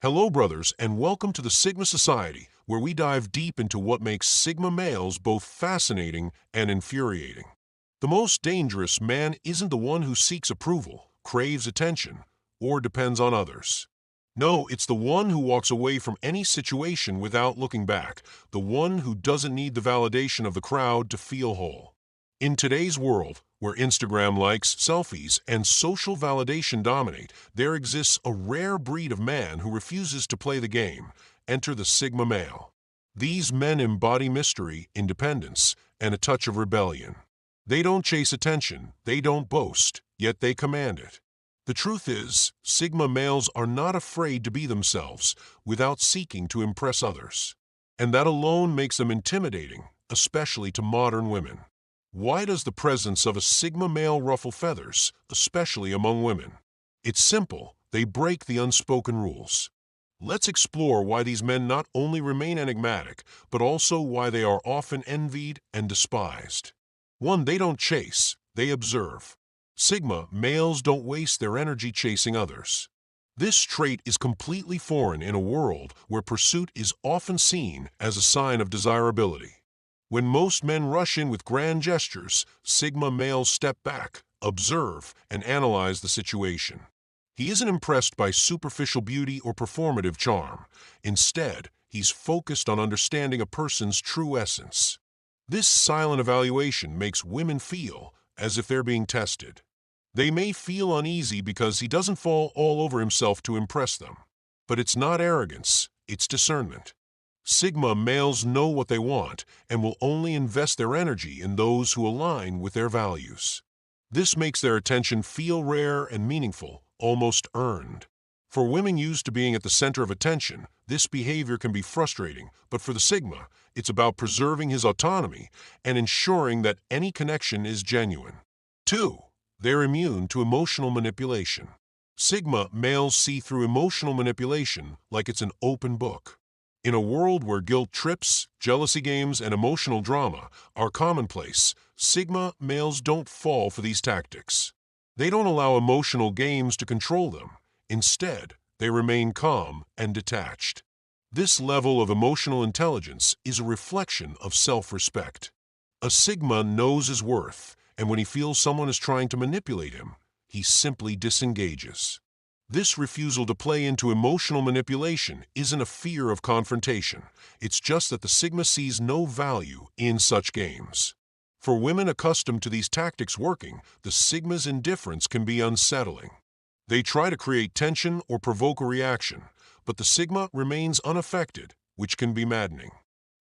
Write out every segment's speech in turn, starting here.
Hello, brothers, and welcome to the Sigma Society, where we dive deep into what makes Sigma males both fascinating and infuriating. The most dangerous man isn't the one who seeks approval, craves attention, or depends on others. No, it's the one who walks away from any situation without looking back, the one who doesn't need the validation of the crowd to feel whole. In today's world, where Instagram likes, selfies, and social validation dominate, there exists a rare breed of man who refuses to play the game. Enter the Sigma male. These men embody mystery, independence, and a touch of rebellion. They don't chase attention, they don't boast, yet they command it. The truth is, Sigma males are not afraid to be themselves without seeking to impress others. And that alone makes them intimidating, especially to modern women. Why does the presence of a Sigma male ruffle feathers, especially among women? It's simple, they break the unspoken rules. Let's explore why these men not only remain enigmatic, but also why they are often envied and despised. 1. They don't chase, they observe. Sigma males don't waste their energy chasing others. This trait is completely foreign in a world where pursuit is often seen as a sign of desirability. When most men rush in with grand gestures, Sigma males step back, observe, and analyze the situation. He isn't impressed by superficial beauty or performative charm. Instead, he's focused on understanding a person's true essence. This silent evaluation makes women feel as if they're being tested. They may feel uneasy because he doesn't fall all over himself to impress them. But it's not arrogance, it's discernment. Sigma males know what they want and will only invest their energy in those who align with their values. This makes their attention feel rare and meaningful, almost earned. For women used to being at the center of attention, this behavior can be frustrating, but for the Sigma, it's about preserving his autonomy and ensuring that any connection is genuine. 2. They're immune to emotional manipulation. Sigma males see through emotional manipulation like it's an open book. In a world where guilt trips, jealousy games, and emotional drama are commonplace, Sigma males don't fall for these tactics. They don't allow emotional games to control them. Instead, they remain calm and detached. This level of emotional intelligence is a reflection of self-respect. A Sigma knows his worth, and when he feels someone is trying to manipulate him, he simply disengages. This refusal to play into emotional manipulation isn't a fear of confrontation. It's just that the Sigma sees no value in such games. For women accustomed to these tactics working, the Sigma's indifference can be unsettling. They try to create tension or provoke a reaction, but the Sigma remains unaffected, which can be maddening.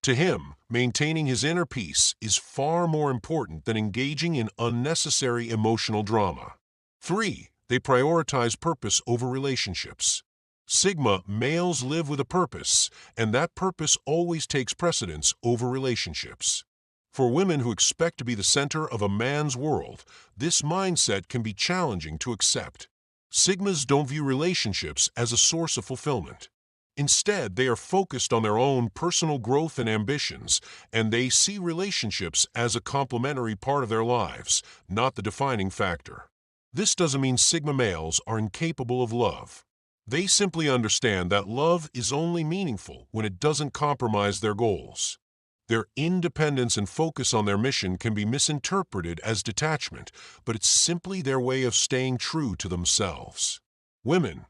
To him, maintaining his inner peace is far more important than engaging in unnecessary emotional drama. 3. They prioritize purpose over relationships. Sigma males live with a purpose, and that purpose always takes precedence over relationships. For women who expect to be the center of a man's world, this mindset can be challenging to accept. Sigmas don't view relationships as a source of fulfillment. Instead, they are focused on their own personal growth and ambitions, and they see relationships as a complementary part of their lives, not the defining factor. This doesn't mean Sigma males are incapable of love. They simply understand that love is only meaningful when it doesn't compromise their goals. Their independence and focus on their mission can be misinterpreted as detachment, but it's simply their way of staying true to themselves. Women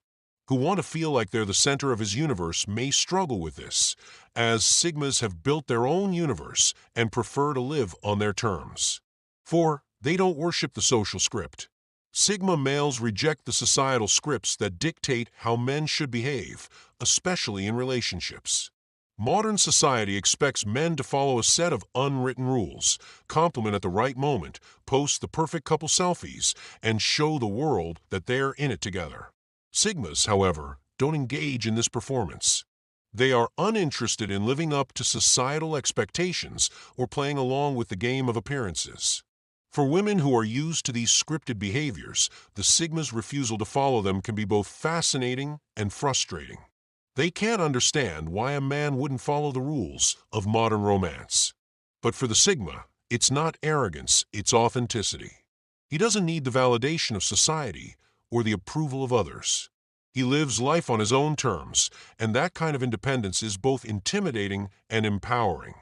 who want to feel like they're the center of his universe may struggle with this, as Sigmas have built their own universe and prefer to live on their terms. 4. They don't worship the social script. Sigma males reject the societal scripts that dictate how men should behave, especially in relationships. Modern society expects men to follow a set of unwritten rules, compliment at the right moment, post the perfect couple selfies, and show the world that they're in it together. Sigmas, however, don't engage in this performance. They are uninterested in living up to societal expectations or playing along with the game of appearances. For women who are used to these scripted behaviors, the Sigma's refusal to follow them can be both fascinating and frustrating. They can't understand why a man wouldn't follow the rules of modern romance. But for the Sigma, it's not arrogance, it's authenticity. He doesn't need the validation of society or the approval of others. He lives life on his own terms, and that kind of independence is both intimidating and empowering.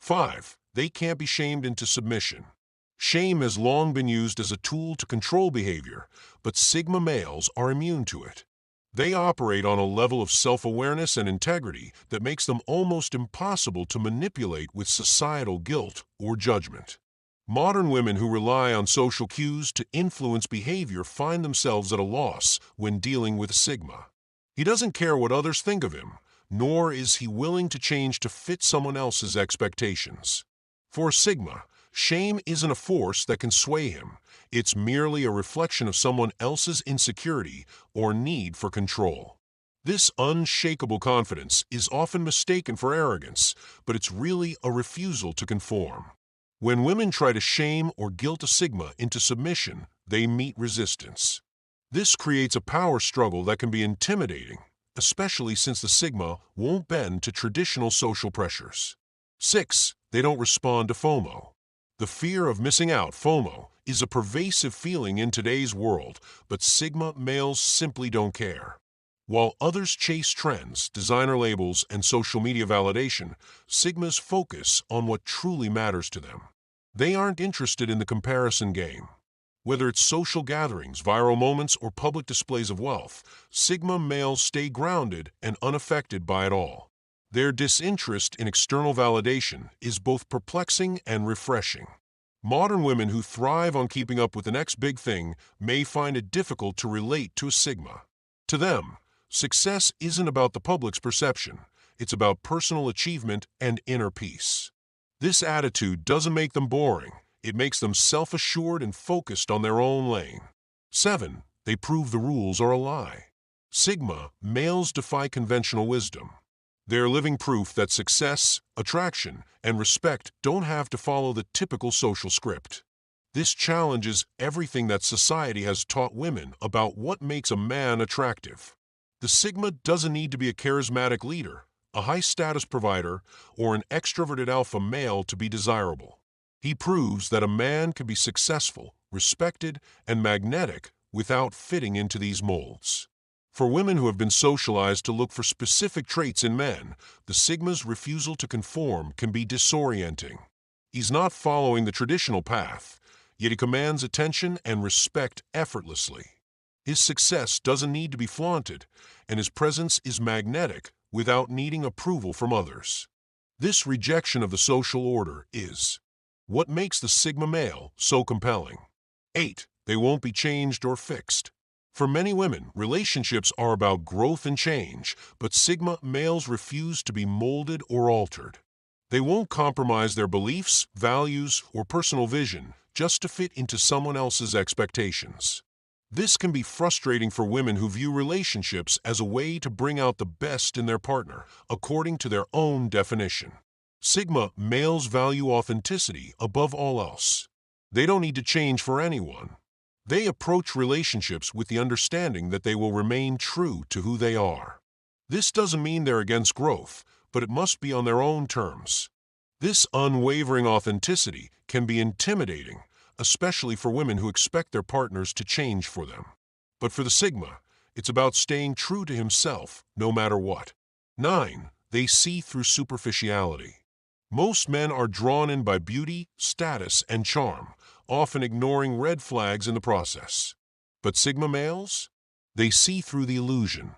5. They can't be shamed into submission. Shame has long been used as a tool to control behavior, but Sigma males are immune to it. They operate on a level of self-awareness and integrity that makes them almost impossible to manipulate with societal guilt or judgment. Modern women who rely on social cues to influence behavior find themselves at a loss when dealing with Sigma. He doesn't care what others think of him, nor is he willing to change to fit someone else's expectations. For Sigma, shame isn't a force that can sway him. It's merely a reflection of someone else's insecurity or need for control. This unshakable confidence is often mistaken for arrogance, but it's really a refusal to conform. When women try to shame or guilt a Sigma into submission, they meet resistance. This creates a power struggle that can be intimidating, especially since the Sigma won't bend to traditional social pressures. 6. They don't respond to FOMO. The fear of missing out, FOMO, is a pervasive feeling in today's world, but Sigma males simply don't care. While others chase trends, designer labels, and social media validation, Sigmas focus on what truly matters to them. They aren't interested in the comparison game. Whether it's social gatherings, viral moments, or public displays of wealth, Sigma males stay grounded and unaffected by it all. Their disinterest in external validation is both perplexing and refreshing. Modern women who thrive on keeping up with the next big thing may find it difficult to relate to a Sigma. To them, success isn't about the public's perception. It's about personal achievement and inner peace. This attitude doesn't make them boring. It makes them self-assured and focused on their own lane. 7. They prove the rules are a lie. Sigma males defy conventional wisdom. They're living proof that success, attraction, and respect don't have to follow the typical social script. This challenges everything that society has taught women about what makes a man attractive. The Sigma doesn't need to be a charismatic leader, a high-status provider, or an extroverted alpha male to be desirable. He proves that a man can be successful, respected, and magnetic without fitting into these molds. For women who have been socialized to look for specific traits in men, the Sigma's refusal to conform can be disorienting. He's not following the traditional path, yet he commands attention and respect effortlessly. His success doesn't need to be flaunted, and his presence is magnetic without needing approval from others. This rejection of the social order is what makes the Sigma male so compelling. 8. They won't be changed or fixed. For many women, relationships are about growth and change, but Sigma males refuse to be molded or altered. They won't compromise their beliefs, values, or personal vision just to fit into someone else's expectations. This can be frustrating for women who view relationships as a way to bring out the best in their partner, according to their own definition. Sigma males value authenticity above all else. They don't need to change for anyone. They approach relationships with the understanding that they will remain true to who they are. This doesn't mean they're against growth, but it must be on their own terms. This unwavering authenticity can be intimidating, especially for women who expect their partners to change for them. But for the Sigma, it's about staying true to himself no matter what. 9. They see through superficiality. Most men are drawn in by beauty, status, and charm, often ignoring red flags in the process. But Sigma males? They see through the illusion.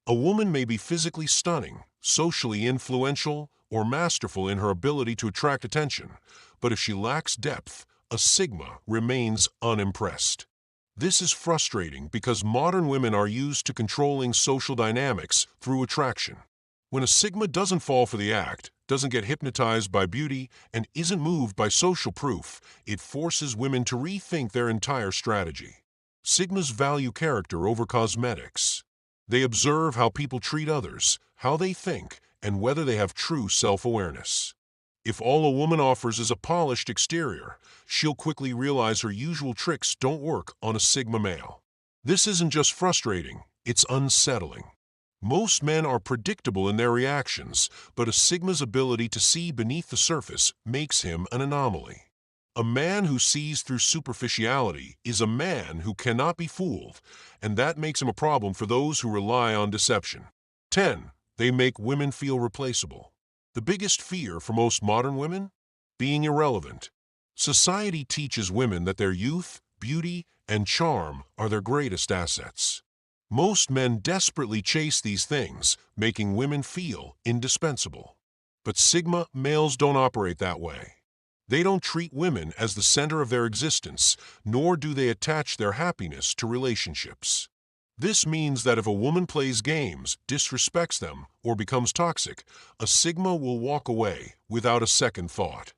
A woman may be physically stunning, socially influential, or masterful in her ability to attract attention, but if she lacks depth, a Sigma remains unimpressed. This is frustrating because modern women are used to controlling social dynamics through attraction. When a Sigma doesn't fall for the act, doesn't get hypnotized by beauty, and isn't moved by social proof, it forces women to rethink their entire strategy. Sigmas value character over cosmetics. They observe how people treat others, how they think, and whether they have true self-awareness. If all a woman offers is a polished exterior, she'll quickly realize her usual tricks don't work on a Sigma male. This isn't just frustrating, it's unsettling. Most men are predictable in their reactions, but a Sigma's ability to see beneath the surface makes him an anomaly. A man who sees through superficiality is a man who cannot be fooled, and that makes him a problem for those who rely on deception. 10. They make women feel replaceable. The biggest fear for most modern women? Being irrelevant. Society teaches women that their youth, beauty, and charm are their greatest assets. Most men desperately chase these things, making women feel indispensable. But Sigma males don't operate that way. They don't treat women as the center of their existence, nor do they attach their happiness to relationships. This means that if a woman plays games, disrespects them, or becomes toxic, a Sigma will walk away without a second thought.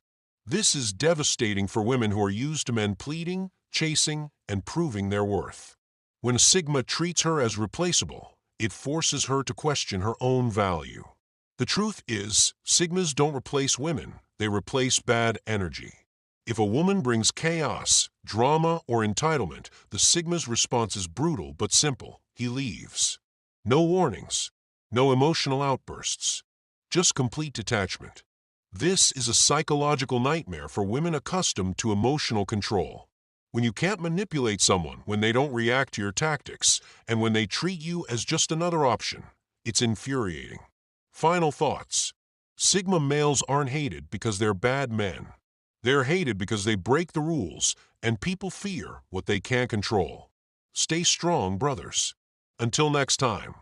This is devastating for women who are used to men pleading, chasing, and proving their worth. When a Sigma treats her as replaceable, it forces her to question her own value. The truth is, Sigmas don't replace women, they replace bad energy. If a woman brings chaos, drama, or entitlement, the Sigma's response is brutal but simple. He leaves. No warnings, no emotional outbursts, just complete detachment. This is a psychological nightmare for women accustomed to emotional control. When you can't manipulate someone, when they don't react to your tactics, and when they treat you as just another option, it's infuriating. Final thoughts. Sigma males aren't hated because they're bad men. They're hated because they break the rules, and people fear what they can't control. Stay strong, brothers. Until next time.